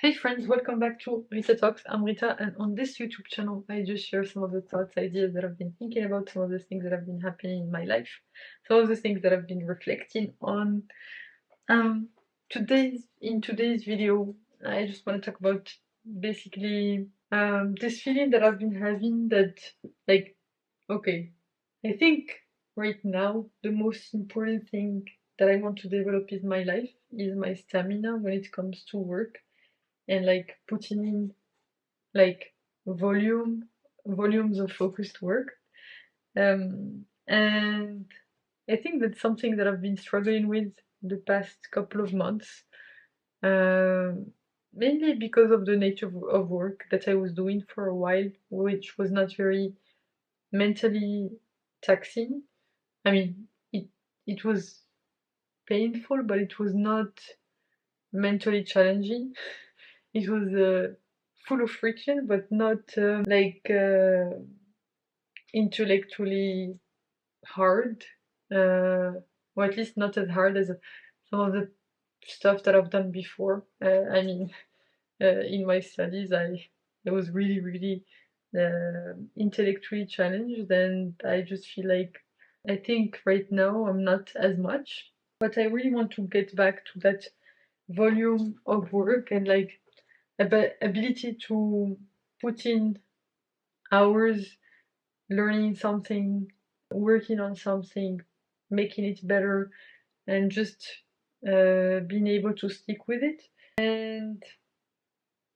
Hey friends, welcome back to Rita Talks. I'm Rita, and on this YouTube channel, I just share some of the thoughts, ideas that I've been thinking about, some of the things that have been happening in my life, some of the things that I've been reflecting on. Um, in today's video, I just want to talk about basically this feeling that I've been having that, like, okay, I think right now the most important thing that I want to develop in my life is my stamina when it comes to work and like putting in like volumes of focused work. And I think that's something that I've been struggling with the past couple of months, mainly because of the nature of work that I was doing for a while, which was not very mentally taxing. I mean, it was painful, but it was not mentally challenging. It was full of friction, but not intellectually hard, or at least not as hard as some of the stuff that I've done before. In my studies, I was really intellectually challenged, and I just feel like I think right now I'm not as much, but I really want to get back to that volume of work and like ability to put in hours learning something, working on something, making it better, and just being able to stick with it. And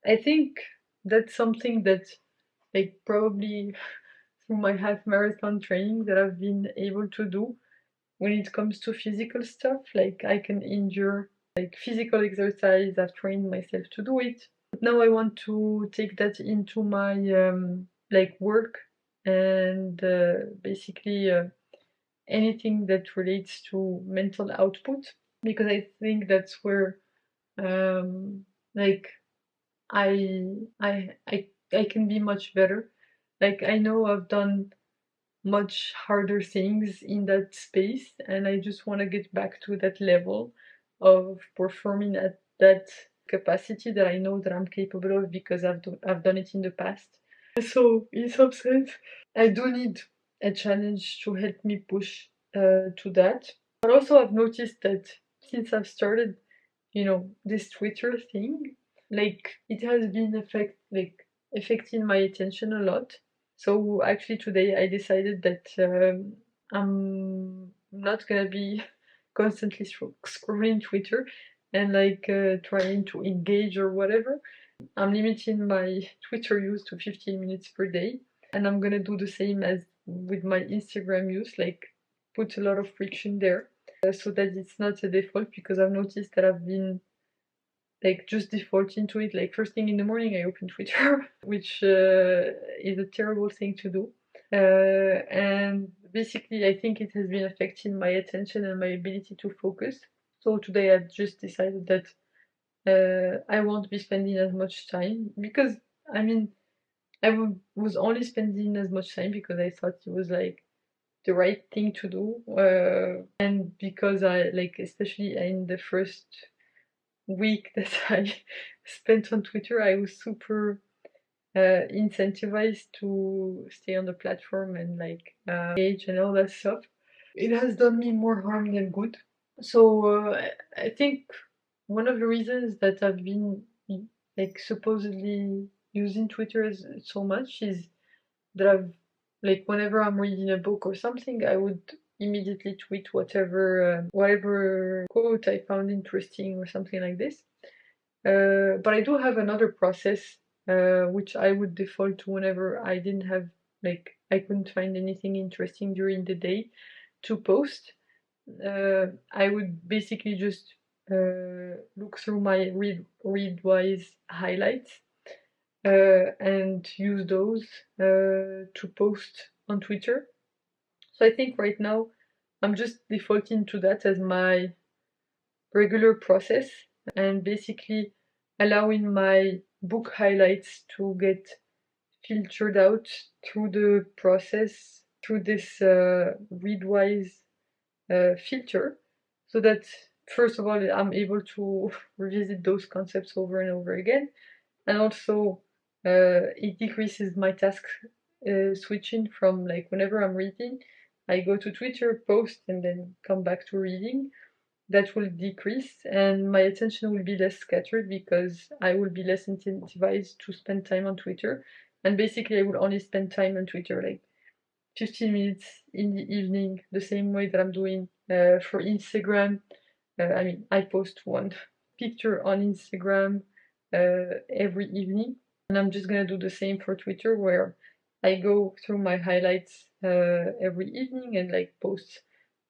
I think that's something that, like, probably through my half marathon training, that I've been able to do when it comes to physical stuff. Like, I can endure like physical exercise, I've trained myself to do it. But now I want to take that into my like work and basically anything that relates to mental output, because I think that's where um, like I can be much better. Like, I know I've done much harder things in that space, and I just want to get back to that level of performing at that capacity that I know that I'm capable of because I've done it in the past. So in some sense, I do need a challenge to help me push to that. But also I've noticed that since I've started, this Twitter thing, like it has been affecting my attention a lot. So actually today I decided that I'm not gonna be constantly scrolling Twitter and trying to engage or whatever. I'm limiting my Twitter use to 15 minutes per day, and I'm gonna do the same as with my Instagram use, like put a lot of friction there, so that it's not a default, because I've noticed that I've been like just defaulting to it. Like first thing in the morning, I open Twitter, which is a terrible thing to do. And basically, I think it has been affecting my attention and my ability to focus. So today, I've just decided that I won't be spending as much time, because I mean was only spending as much time because I thought it was like the right thing to do, and because I like, especially in the first week that I spent on Twitter, I was super incentivized to stay on the platform and engage and all that stuff. It has done me more harm than good. So I think one of the reasons that I've been like supposedly using Twitter so much is that I've like, whenever I'm reading a book or something, I would immediately tweet whatever quote I found interesting or something like this. But I do have another process which I would default to whenever I didn't have I couldn't find anything interesting during the day to post. I would basically just look through my Readwise highlights and use those to post on Twitter. So I think right now I'm just defaulting to that as my regular process, and basically allowing my book highlights to get filtered out through the process, through this Readwise filter, so that first of all, I'm able to revisit those concepts over and over again, and also it decreases my task switching from like whenever I'm reading, I go to Twitter, post, and then come back to reading. That will decrease, and my attention will be less scattered because I will be less incentivized to spend time on Twitter. And basically, I will only spend time on Twitter like 15 minutes in the evening, the same way that I'm doing for Instagram. I mean, I post one picture on Instagram every evening, and I'm just gonna do the same for Twitter, where I go through my highlights every evening and like post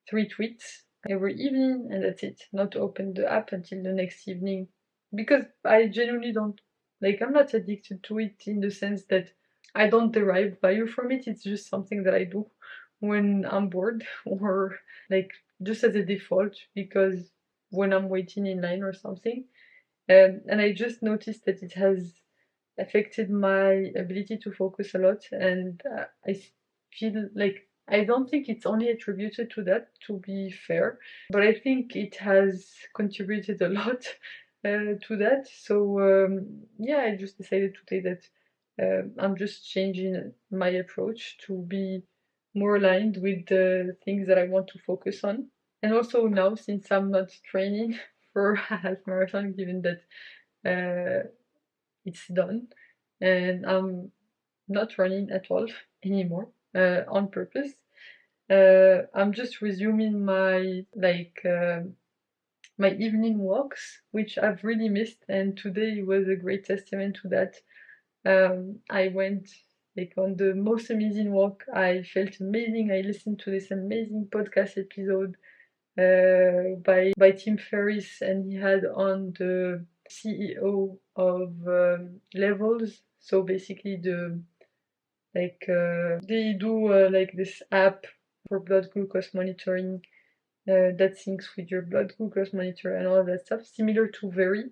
3 tweets every evening, and that's it. Not open the app until the next evening, because I genuinely don't like. I'm not addicted to it in the sense that I don't derive value from it. It's just something that I do when I'm bored or like just as a default because when I'm waiting in line or something. And I just noticed that it has affected my ability to focus a lot, and I feel like I don't think it's only attributed to that, to be fair, but I think it has contributed a lot to that. So yeah, I just decided today that I'm just changing my approach to be more aligned with the things that I want to focus on. And also now, since I'm not training for a half marathon, given that it's done, and I'm not running at all anymore on purpose. I'm just resuming my my evening walks, which I've really missed, and today was a great testament to that. I went like on the most amazing walk. I felt amazing. I listened to this amazing podcast episode by Tim Ferriss, and he had on the CEO of Levels. So basically, they do like this app for blood glucose monitoring that syncs with your blood glucose monitor and all of that stuff, similar to Very.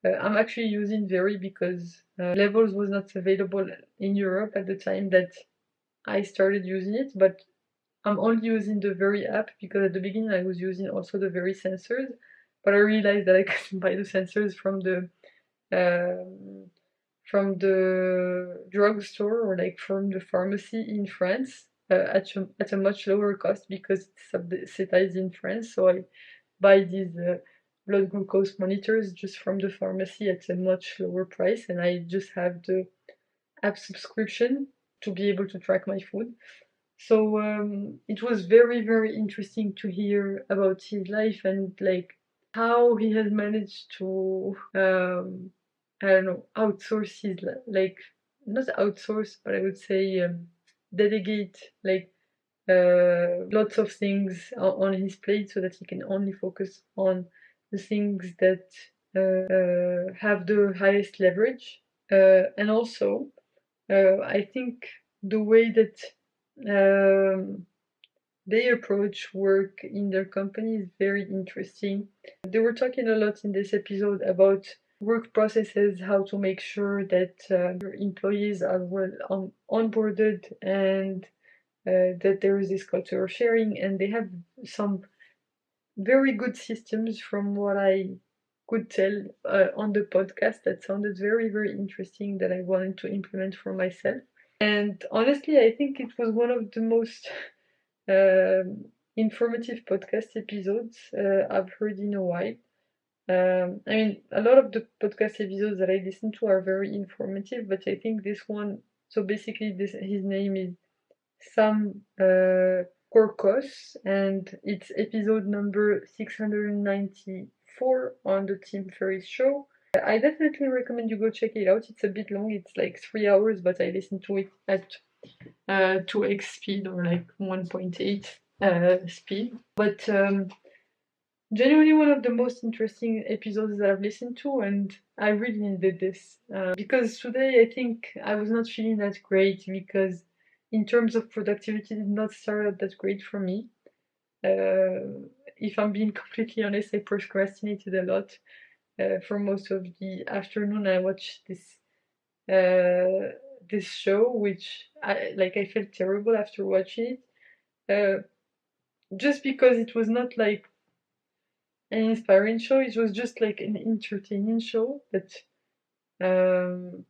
I'm actually using Very because Levels was not available in Europe at the time that I started using it, but I'm only using the Very app because at the beginning I was using also the Very sensors, but I realized that I couldn't buy the sensors um, from the drugstore or like from the pharmacy in France at a much lower cost because it's subsidized in France. So I buy these blood glucose monitors just from the pharmacy at a much lower price, and I just have the app subscription to be able to track my food. So it was very, very interesting to hear about his life and like how he has managed to I don't know, outsource his like not outsource, but I would say delegate like lots of things on his plate so that he can only focus on the things that have the highest leverage. And also, I think the way that um, they approach work in their company is very interesting. They were talking a lot in this episode about work processes, how to make sure that your employees are well onboarded and that there is this culture of sharing, and they have some very good systems from what I could tell on the podcast that sounded very, very interesting that I wanted to implement for myself. And honestly, I think it was one of the most informative podcast episodes I've heard in a while. I mean, a lot of the podcast episodes that I listen to are very informative, but I think this one, so basically, his name is Sam Korkos, and it's episode number 694 on the Tim Ferriss show. I definitely recommend you go check it out. It's a bit long, it's like 3 hours, but I listened to it at 2x speed or like 1.8 speed. But genuinely one of the most interesting episodes that I've listened to, and I really needed this because today I think I was not feeling that great because in terms of productivity, it did not start out that great for me. If I'm being completely honest, I procrastinated a lot for most of the afternoon. I watched this show, which I felt terrible after watching it, just because it was not like an inspiring show. It was just like an entertaining show, but um,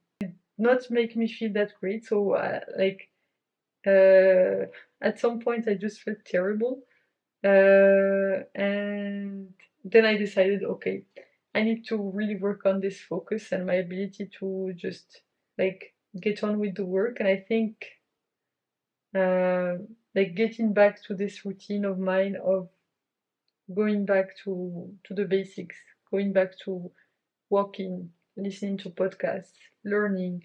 not make me feel that great. So at some point I just felt terrible, and then I decided, okay, I need to really work on this focus and my ability to just like get on with the work. And I think uh, like getting back to this routine of mine of going back to the basics, going back to walking, listening to podcasts, learning,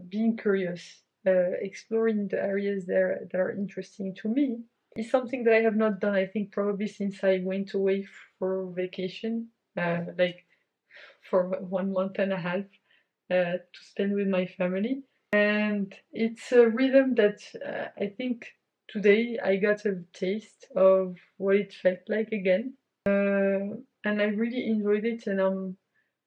being curious, exploring the areas there that are interesting to me is something that I have not done. I think probably since I went away for vacation, like for 1 month and a half, to spend with my family. And it's a rhythm that I think today I got a taste of what it felt like again. And I really enjoyed it, and I'm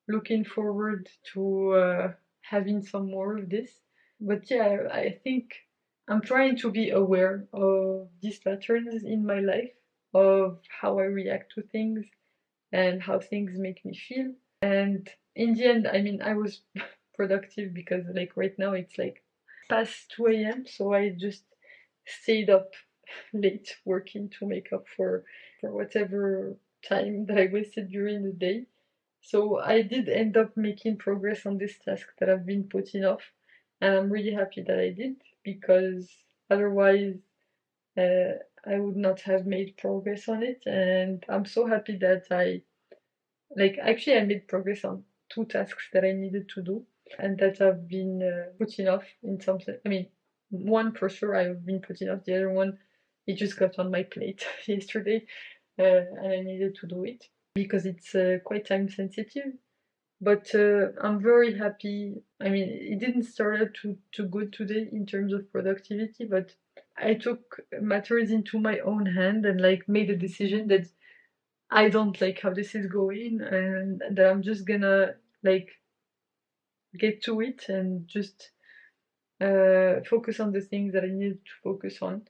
looking forward to having some more of this. But yeah, I think I'm trying to be aware of these patterns in my life, of how I react to things and how things make me feel. And in the end, I mean, I was productive because, like, right now it's like past 2 a.m., so I just stayed up late working to make up for whatever time that I wasted during the day. So I did end up making progress on this task that I've been putting off, and I'm really happy that I did, because otherwise uh, I would not have made progress on it. And I'm so happy that I made progress on two tasks that I needed to do and that I've been putting off in some sense. I mean, one for sure I've been putting off, the other one, it just got on my plate yesterday, and I needed to do it because it's quite time sensitive. But I'm very happy. I mean, it didn't start out too good today in terms of productivity, but I took matters into my own hand and like made a decision that I don't like how this is going, and that I'm just gonna like get to it and just focus on the things that I need to focus on.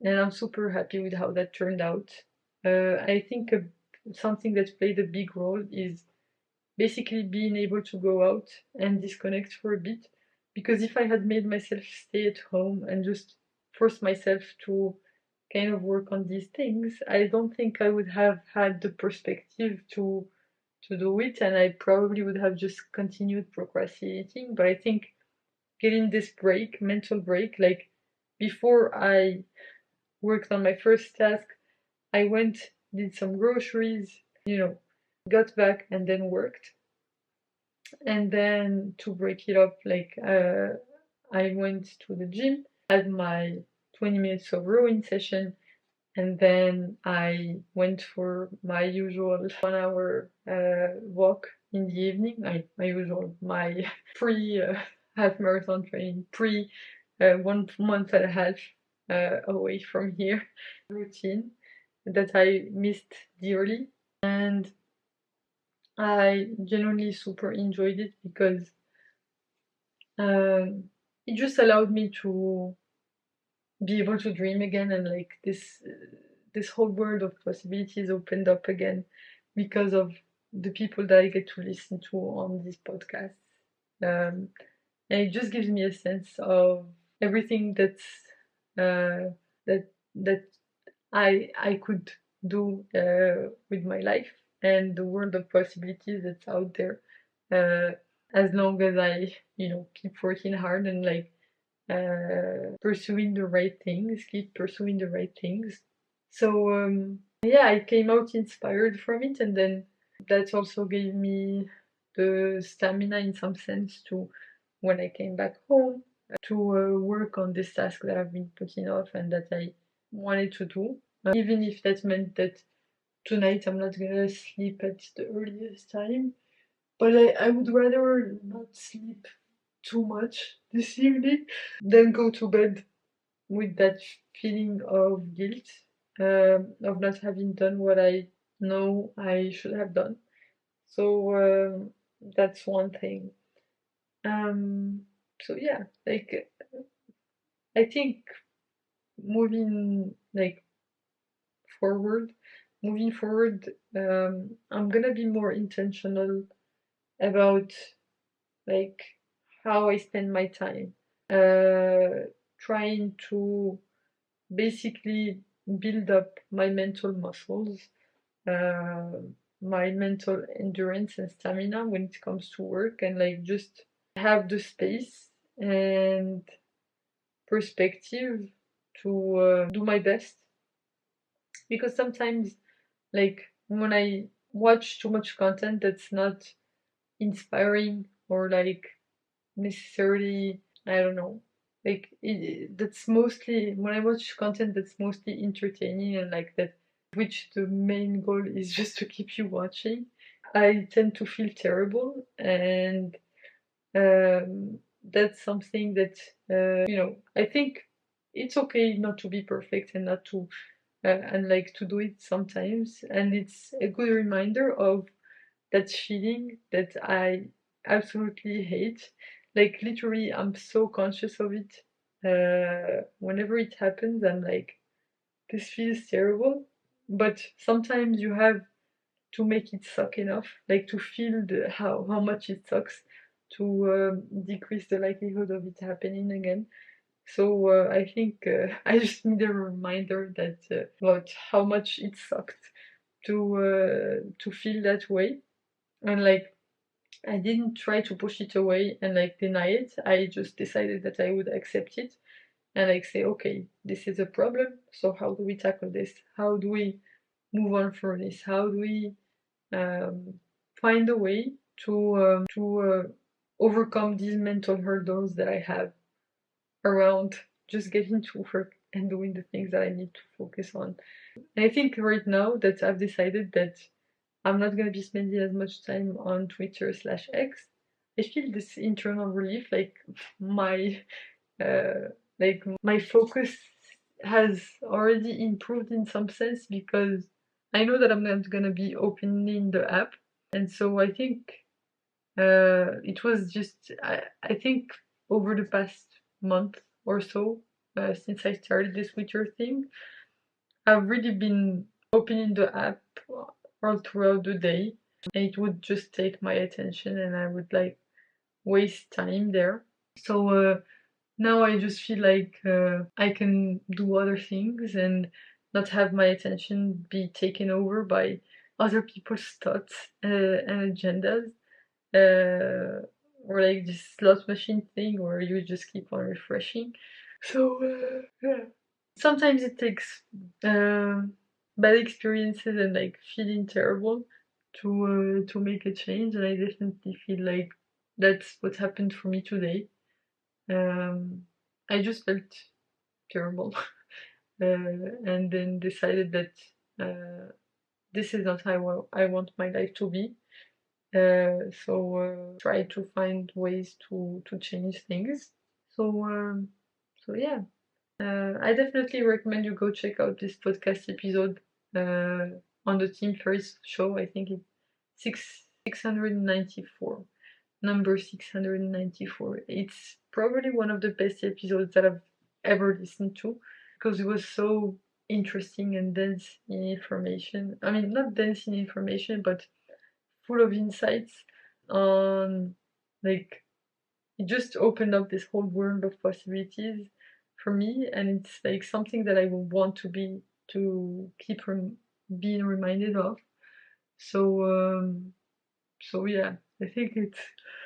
And I'm super happy with how that turned out. I think something that played a big role is basically being able to go out and disconnect for a bit. Because if I had made myself stay at home and just force myself to kind of work on these things, I don't think I would have had the perspective to do it, and I probably would have just continued procrastinating. But I think getting this break, mental break, like before I worked on my first task, I went, did some groceries, got back and then worked. And then to break it up, I went to the gym, had my 20 minutes of rowing session, and then I went for my usual 1 hour walk in the evening. My usual, my pre half marathon training, pre 1 month and a half away from here routine that I missed dearly. And I genuinely super enjoyed it because um, it just allowed me to be able to dream again, and like this whole world of possibilities opened up again because of the people that I get to listen to on this podcast. Um, and it just gives me a sense of everything uh, that I could do with my life and the world of possibilities that's out there. Uh, as long as I, keep working hard and like pursuing the right things, keep pursuing the right things. So yeah, I came out inspired from it, and then that also gave me the stamina in some sense to, when I came back home, to work on this task that I've been putting off and that I wanted to do, even if that meant that tonight I'm not gonna sleep at the earliest time. But I would rather not sleep too much this evening than go to bed with that feeling of guilt, of not having done what I know I should have done. So that's one thing. So yeah, like I think moving like forward, moving forward, I'm gonna be more intentional about like how I spend my time. Trying to basically build up my mental muscles, uh, my mental endurance and stamina when it comes to work, and like just have the space and perspective to do my best. Because sometimes, like when I watch too much content that's not inspiring or like necessarily, I don't know, like that's mostly when I watch content that's mostly entertaining and like that, which the main goal is just to keep you watching, I tend to feel terrible. And that's something that I think it's okay not to be perfect and not to and like to do it sometimes, and it's a good reminder of that feeling that I absolutely hate. Like literally, I'm so conscious of it. Whenever it happens, I'm like, this feels terrible. But sometimes you have to make it suck enough, like to feel how much it sucks to decrease the likelihood of it happening again. So I think I just need a reminder that about how much it sucked to feel that way, and like I didn't try to push it away and like deny it. I just decided that I would accept it and like say, okay, this is a problem. So how do we tackle this? How do we move on from this? How do we um, find a way to overcome these mental hurdles that I have around just getting to work and doing the things that I need to focus on. And I think right now that I've decided that I'm not gonna be spending as much time on Twitter/X. I feel this internal relief, my my focus has already improved in some sense because I know that I'm not gonna be opening the app, and so I think it was just I think over the past month or so, since I started this Twitter thing, I've really been opening the app all throughout the day, and it would just take my attention, and I would like waste time there. So now I just feel like I can do other things and not have my attention be taken over by other people's thoughts and agendas, or like this slot machine thing where you just keep on refreshing. So yeah. Sometimes it takes bad experiences and like feeling terrible to make a change, and I definitely feel like that's what happened for me today. Um, I just felt terrible, and then decided that this is not how I want my life to be. So try to find ways to change things. So so yeah. I definitely recommend you go check out this podcast episode on the Tim Ferriss show. I think it's 694, number 694. It's probably one of the best episodes that I've ever listened to because it was so interesting and dense in information. I mean, not dense in information, but full of insights on like it just opened up this whole world of possibilities for me, and it's like something that I would want to keep being reminded of. So so yeah, I think it's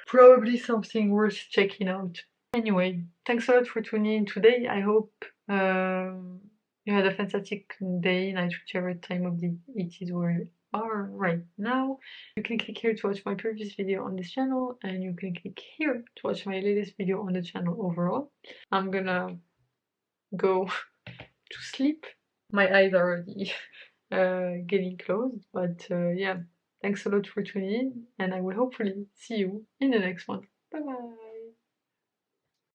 probably something worth checking out. Anyway, thanks a lot for tuning in today. I hope you had a fantastic day, night, whichever time of the it is where you are right now. You can click here to watch my previous video on this channel, and you can click here to watch my latest video on the channel overall. I'm gonna go to sleep. My eyes are already getting closed, but yeah, thanks a lot for tuning in, and I will hopefully see you in the next one. Bye bye!